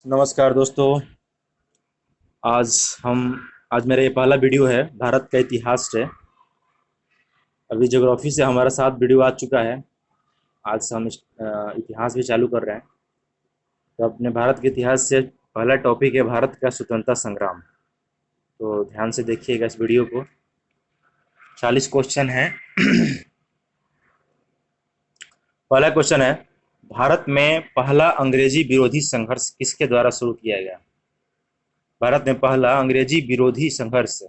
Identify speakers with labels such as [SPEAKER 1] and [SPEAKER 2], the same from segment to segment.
[SPEAKER 1] नमस्कार दोस्तों। आज हम आज मेरा ये पहला वीडियो है भारत का इतिहास से। अभी ज्योग्राफी से हमारा 7 वीडियो आ चुका है। आज से हम इतिहास भी चालू कर रहे हैं। तो अपने भारत के इतिहास से पहला टॉपिक है भारत का स्वतंत्रता संग्राम। तो ध्यान से देखिएगा इस वीडियो को। 40 क्वेश्चन है। पहला क्वेश्चन है, भारत में पहला अंग्रेजी विरोधी संघर्ष किसके द्वारा शुरू किया गया? भारत में पहला अंग्रेजी विरोधी संघर्ष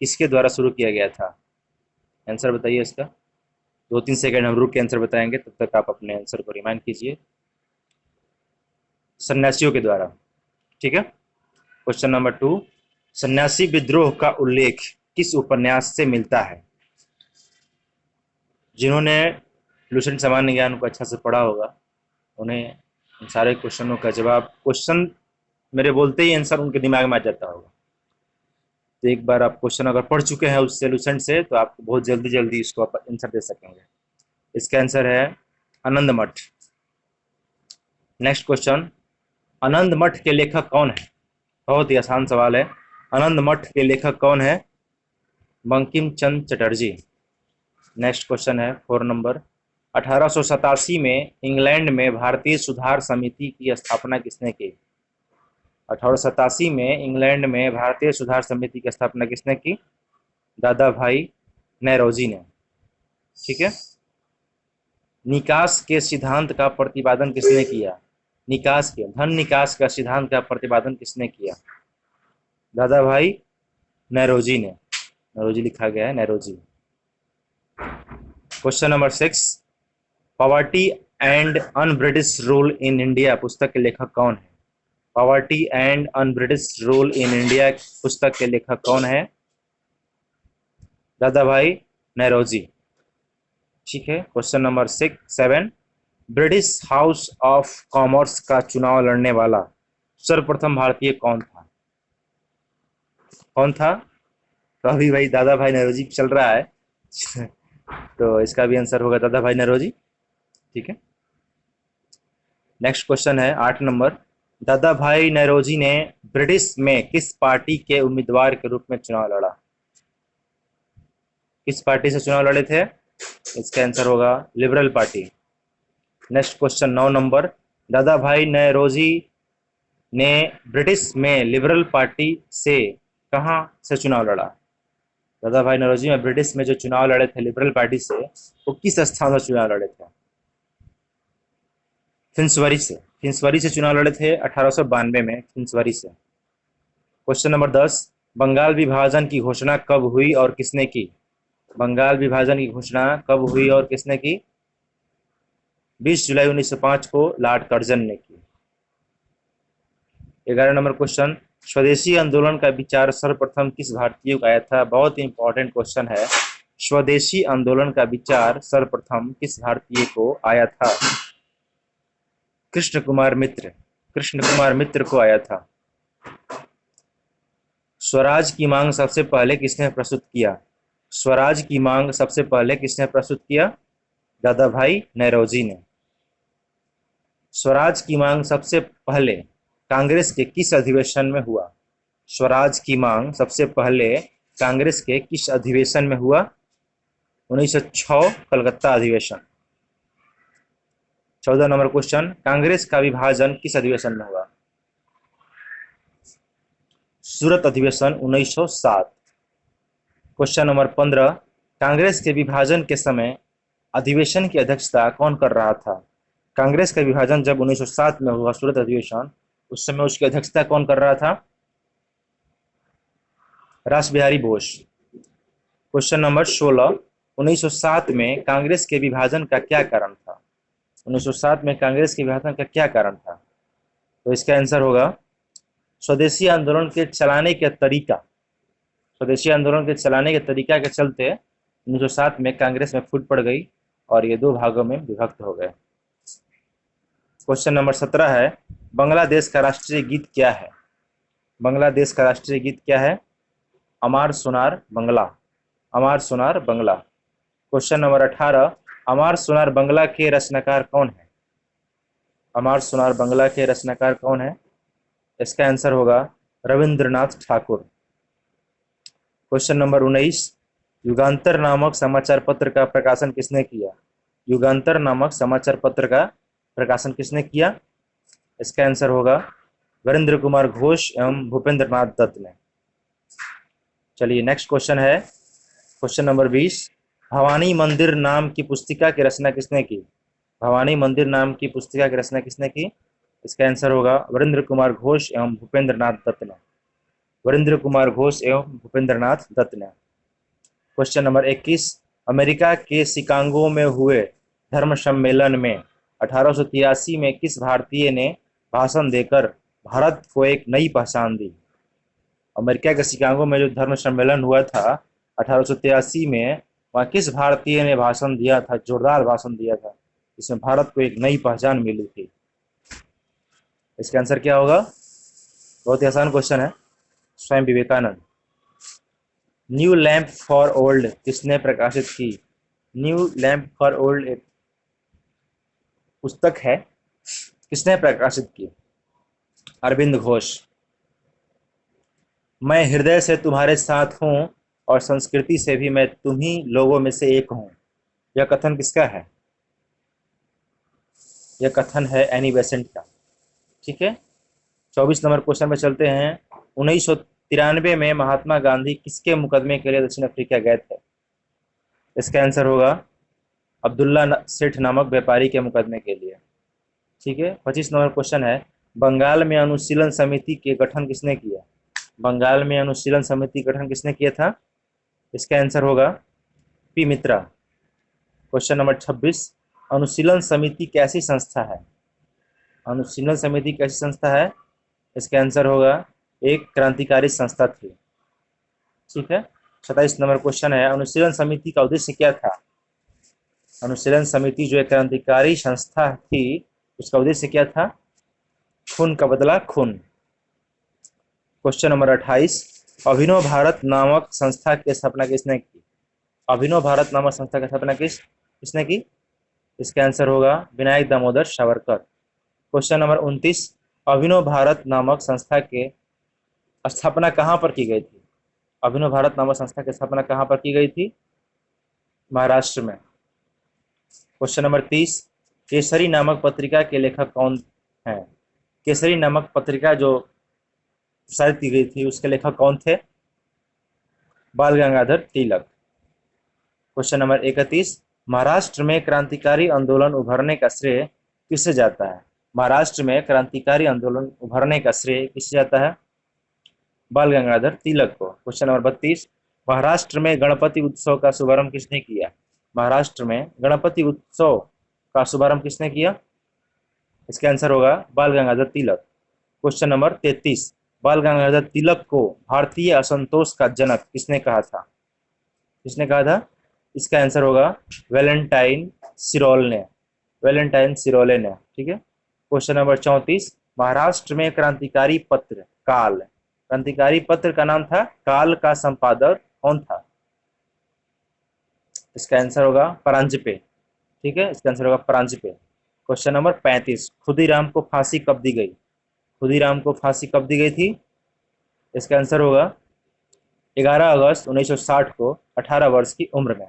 [SPEAKER 1] किसके द्वारा शुरू किया गया था? आंसर बताइए इसका। 2-3 सेकंड हम रुक के आंसर बताएंगे, तब तक आप अपने आंसर को रिमाइंड कीजिए। सन्यासियों के द्वारा। ठीक है। क्वेश्चन नंबर 2, सन्यासी विद्रोह का उल्लेख किस उपन्यास से मिलता है? जिन्होंने लुसेंट सामान्य ज्ञान को अच्छा से पढ़ा होगा उन्हें इन सारे क्वेश्चनों का जवाब, क्वेश्चन मेरे बोलते ही आंसर उनके दिमाग में आ जाता होगा। तो एक बार आप क्वेश्चन अगर पढ़ चुके हैं उससे लुसेंट से, तो आप बहुत जल्दी जल्दी इसको आप आंसर दे सकेंगे। इसका आंसर है आनंद मठ। नेक्स्ट क्वेश्चन, आनंद मठ के लेखक कौन है? बहुत ही आसान सवाल है। आनंद मठ के लेखक कौन है? बंकिम चंद्र चटर्जी। नेक्स्ट क्वेश्चन है 4 नंबर, 1887 में इंग्लैंड में भारतीय सुधार समिति की स्थापना किसने की? 1887 में इंग्लैंड में भारतीय सुधार समिति की स्थापना किसने की? दादा भाई नेरोजी ने। ठीक है। निकास के सिद्धांत का प्रतिपादन किसने किया? निकास के, धन निकास का सिद्धांत का प्रतिपादन किसने किया? दादा भाई नेरोजी ने। नेरोजी लिखा गया है, Naoroji. Question number 6, poverty and un British rule in India पुस्तक के लेखक कौन है? Poverty and un British rule in India पुस्तक के लेखक कौन है? दादा भाई नेरोजी। ठीक है। Question number 7, British house of commerce का चुनाव लड़ने वाला सर्वप्रथम भारतीय कौन था? कौन था? तो अभी भाई दादा भाई नेरोजी चल रहा है। तो इसका भी आंसर होगा दादा भाई नेरोजी। ठीक है। नेक्स्ट क्वेश्चन है 8 नंबर, दादा भाई नेरोजी ने ब्रिटिश में किस पार्टी के उम्मीदवार के रूप में चुनाव लड़ा? किस पार्टी से चुनाव लड़े थे? इसका आंसर होगा liberal party. Next question 9 number, दादा भाई नेरोजी ने ब्रिटिश में लिबरल पार्टी से कहां से चुनाव लड़ा? दादा भाई नौरोजी में ब्रिटिश में जो चुनाव लड़े थे लिबरल पार्टी से, वो किस स्थान से चुनाव लड़े थे? फिंसवरी से। फिंसवरी से चुनाव लड़े थे 1892 में, फिंसवरी से। क्वेश्चन नंबर 10, बंगाल विभाजन की घोषणा कब हुई और किसने की? बंगाल विभाजन की घोषणा कब हुई और किसने की? 20 जुलाई 1905 को लॉर्ड कर्जन ने की। 11 नंबर क्वेश्चन, स्वदेशी आंदोलन का विचार सर्वप्रथम किस भारतीय को आया था? बहुत ही इंपॉर्टेंट क्वेश्चन है। स्वदेशी आंदोलन का विचार सर्वप्रथम किस भारतीय को आया था? कृष्ण कुमार मित्र। कृष्ण कुमार मित्र को आया था। स्वराज की मांग सबसे पहले किसने प्रस्तुत किया? स्वराज की मांग सबसे पहले किसने प्रस्तुत किया? दादा भाई नेरोजी ने। स्वराज की मांग सबसे पहले कांग्रेस के किस अधिवेशन में हुआ? स्वराज की मांग सबसे पहले कांग्रेस के किस अधिवेशन में हुआ? 1906 कलकत्ता अधिवेशन। 14 नंबर क्वेश्चन, कांग्रेस का विभाजन किस अधिवेशन में हुआ? सूरत अधिवेशन 1907। क्वेश्चन नंबर 15, कांग्रेस के विभाजन के समय अधिवेशन की अध्यक्षता कौन कर रहा था? कांग्रेस का विभाजन जब 1907 में हुआ सूरत अधिवेशन, उस समय उसकी अध्यक्षता कौन कर रहा था? रास बिहारी बोस। क्वेश्चन नंबर 16, 1907 में कांग्रेस के विभाजन का क्या कारण था? 1907 में कांग्रेस के विभाजन का क्या कारण था? तो इसका आंसर होगा स्वदेशी आंदोलन के चलाने के तरीका। स्वदेशी आंदोलन के चलाने के तरीका के चलते 1907 में कांग्रेस में फूट पड़ गई और ये 2 भागों में विभक्त हो गए। क्वेश्चन नंबर 17 है, बांग्लादेश का राष्ट्रीय गीत क्या है? बांग्लादेश का राष्ट्रीय गीत क्या है? अमार सोनार बंगला। अमार सोनार बंगला। क्वेश्चन नंबर 18, अमार सोनार बंगला के रचनाकार कौन है? अमार सोनार बंगला के रचनाकार कौन है? इसका आंसर होगा रविंद्रनाथ ठाकुर। क्वेश्चन नंबर 19, युगांतर नामक समाचार पत्र का प्रकाशन किसने किया? युगांतर नामक समाचार पत्र का प्रकाशन किसने किया? इसका आंसर होगा वीरेंद्र कुमार घोष एवं भूपेंद्र नाथ दत्त ने। चलिए नेक्स्ट क्वेश्चन है क्वेश्चन नंबर 20, भवानी मंदिर नाम की पुस्तिका की रचना किसने की? भवानी मंदिर नाम की पुस्तिका की रचना किसने की? इसका आंसर होगा वीरेंद्र कुमार घोष एवं भूपेंद्र नाथ दत्त ने। वीरेंद्र कुमार घोष एवं भूपेंद्र नाथ दत्त ने। क्वेश्चन नंबर 21, अमेरिका के शिकागो में हुए धर्म सम्मेलन में 1883 में किस भारतीय ने भाषण देकर भारत को एक नई पहचान दी? अमेरिका के शिकागो में जो धर्म सम्मेलन हुआ था 1883 में, वहाँ किस भारतीय ने भाषण दिया था, जोरदार भाषण दिया था, इसमें भारत को एक नई पहचान मिली थी? इसका आंसर क्या होगा? बहुत ही आसान क्वेश्चन है, स्वयं Vivekananda. New lamp for old किसने प्रकाशित की? न्यू लैंप फॉर ओल्ड एक पुस्तक है, किसने प्रकाशित की? अरविंद घोष। मैं हृदय से तुम्हारे साथ हूं और संस्कृति से भी मैं तुम्ही लोगों में से एक हूं, यह कथन किसका है? यह कथन है एनी बेसेंट का। ठीक है, 24 नंबर क्वेश्चन में चलते हैं। 1993 में महात्मा गांधी किसके मुकदमे के लिए दक्षिण अफ्रीका गए थे? इसका आंसर होगा अब्दुल्ला सेठ नामक व्यापारी के मुकदमे के लिए। ठीक है, 25 नंबर क्वेश्चन है, बंगाल में अनुशीलन समिति के गठन किसने किया? बंगाल में अनुशीलन समिति गठन किसने किया था? इसका आंसर होगा पी मित्रा। क्वेश्चन नंबर 26, अनुशीलन समिति कैसी संस्था है? अनुशीलन समिति कैसी संस्था है? इसका आंसर होगा एक क्रांतिकारी संस्था थी। ठीक है, 27 नंबर क्वेश्चन है, अनुशीलन समिति का उद्देश्य क्या था? अनुशीलन समिति जो एक क्रांतिकारी संस्था थी, उसका उद्देश्य क्या था? खून का बदला खून। क्वेश्चन नंबर 28, अभिनव भारत नामक संस्था की स्थापना किसने की? अभिनव भारत नामक संस्था की स्थापना किसने की? इसका आंसर होगा विनायक दामोदर सावरकर। क्वेश्चन नंबर 29, अभिनव भारत नामक संस्था के स्थापना कहाँ पर की गई थी? अभिनव भारत नामक संस्था की स्थापना कहाँ पर की गई थी? महाराष्ट्र में। क्वेश्चन नंबर 30, केसरी नामक पत्रिका के लेखक कौन है? केसरी नामक पत्रिका जो प्रसारित की गई थी, उसके लेखक कौन थे? बाल गंगाधर तिलक। क्वेश्चन नंबर 31, महाराष्ट्र में क्रांतिकारी आंदोलन उभरने का श्रेय किससे जाता है? महाराष्ट्र में क्रांतिकारी आंदोलन उभरने का श्रेय किससे जाता है? बाल गंगाधर तिलक को। क्वेश्चन नंबर 32, महाराष्ट्र में गणपति उत्सव का शुभारंभ किसने किया? महाराष्ट्र में गणपति उत्सव का शुभारंभ किसने किया? इसका आंसर होगा बाल गंगाधर तिलक। क्वेश्चन नंबर 33, बाल गंगाधर तिलक को भारतीय असंतोष का जनक किसने कहा था? किसने कहा था? इसका आंसर होगा वैलेंटाइन सिरोल ने। वैलेंटाइन सिरोले ने। ठीक है, क्वेश्चन नंबर 34, महाराष्ट्र में क्रांतिकारी पत्र काल, क्रांतिकारी पत्र का नाम था काल का संपादक कौन था? इसका आंसर होगा परांजपे। ठीक है, इसका आंसर होगा परांजपे। क्वेश्चन नंबर 35, खुदीराम को फांसी कब दी गई? खुदीराम को फांसी कब दी गई थी? इसका आंसर होगा 11 अगस्त 1960 को 18 वर्ष की उम्र में।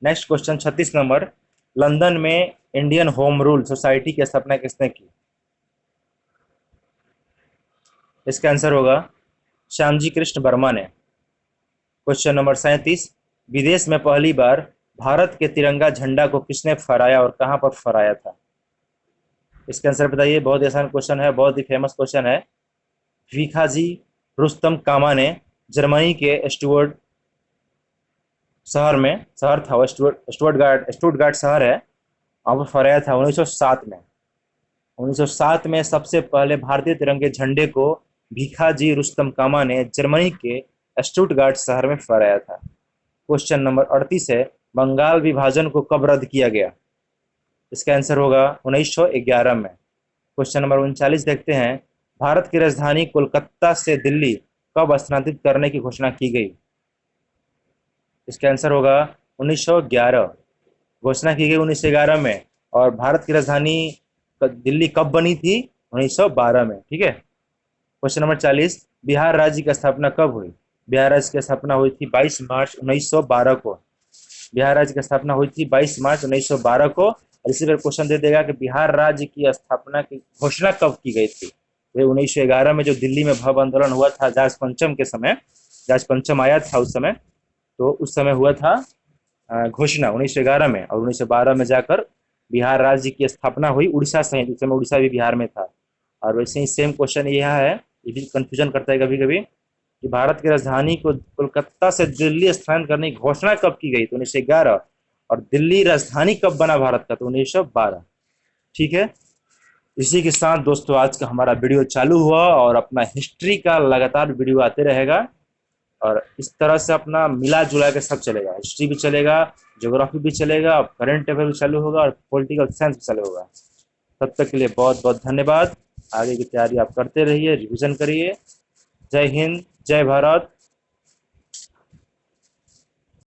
[SPEAKER 1] नेक्स्ट क्वेश्चन 36 नंबर, लंदन में इंडियन होम रूल सोसाइटी की स्थापना किसने की? इसका आंसर होगा श्यामजी कृष्ण वर्मा ने। क्वेश्चन नंबर 37, विदेश में पहली बार भारत के तिरंगा झंडा को किसने फहराया और कहां पर फहराया था? इसका आंसर बताइए। बहुत ही आसान क्वेश्चन है, बहुत ही फेमस क्वेश्चन है। वीखाजी रुस्तम कामा ने जर्मनी के स्टुअर्ट शहर में, शहर था वो स्टुटगार्ट शहर है, वहां पर फहराया था 1907 में। 1907 में सबसे पहले भारतीय तिरंगे झंडे को भीखाजी रुस्तम कामा ने जर्मनी के स्टुटगार्ट शहर में फहराया था। क्वेश्चन नंबर 38 है, बंगाल विभाजन को कब रद्द किया गया? इसका आंसर होगा 1911 में। क्वेश्चन नंबर 39 देखते हैं, भारत की राजधानी कोलकाता से दिल्ली कब स्थानांतरित करने की घोषणा की गई? इसका आंसर होगा 1911। घोषणा की गई 1911 में। और भारत की राजधानी दिल्ली कब बनी थी? 1912 में। ठीक है। क्वेश्चन नंबर 40, बिहार राज्य की स्थापना कब हुई? बिहार राज्य की स्थापना हुई थी 22 मार्च 1912 को। बिहार राज्य की स्थापना हुई थी 22 मार्च 1912 को। और इसी पर क्वेश्चन दे देगा कि बिहार राज्य की स्थापना की घोषणा कब की गई थी? ये 1911 में जो दिल्ली में भव्य आंदोलन हुआ था जहाज पंचम के समय, जहाज पंचम आया था उस समय, तो उस समय हुआ था घोषणा 1911 में, और 1912 में जाकर बिहार राज्य की स्थापना हुई उड़ीसा सहित। उस समय उड़ीसा भी बिहार में था। और वैसे ही सेम क्वेश्चन यह है, ये भी कंफ्यूजन करता है कभी कभी, कि भारत की राजधानी को कोलकाता से दिल्ली स्थानांतरित करने की घोषणा कब की गई? तो 1911। और दिल्ली राजधानी कब बना भारत का? तो 1912। ठीक है। इसी के साथ दोस्तों आज का हमारा वीडियो चालू हुआ, और अपना हिस्ट्री का लगातार वीडियो आते रहेगा, और इस तरह से अपना मिला जुला के सब चलेगा। हिस्ट्री भी चलेगा, ज्योग्राफी भी चलेगा, करंट अफेयर भी चालू होगा, और पॉलिटिकल साइंस भी चालू होगा। तब तक के लिए बहुत बहुत धन्यवाद। आगे की तैयारी आप करते रहिए, रिविजन करिए। जय हिंद, जय भारत।